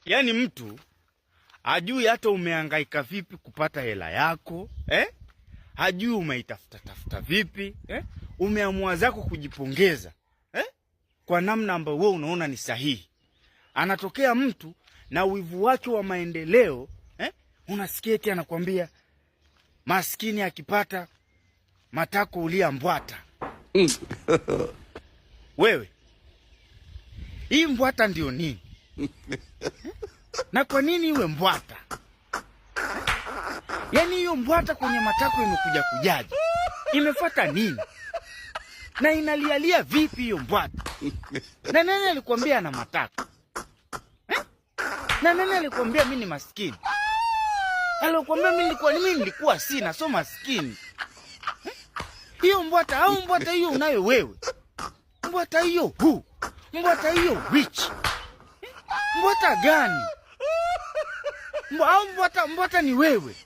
Yaani mtu hajui hata umehangaika vipi kupata hela yako, hajui umeitafuta vipi, umeamua zako kujipongeza, kwa namna ambayo wewe unaona ni sahihi. Anatokea mtu na wivu wake wa maendeleo, unasikia eti anakuambia maskini akipata matako ulia mbwata. Wewe, hii mbwata ndio nini? Na kwa nini iwe mbwata? Yaani hiyo mbwata kwenye matako imekuja kujaji? Imefuata nini? Na inalialia vipi hiyo mbwata? Na nani alikwambia ana matako? Na nani alikwambia mimi ni maskini? Alikwambia mimi nilikuwa sina, so maskini. Hiyo mbwata au mbwata hiyo unayo wewe? Mbwata hiyo mbwata hiyo which? Mbwata gani? Mbwata ni wewe.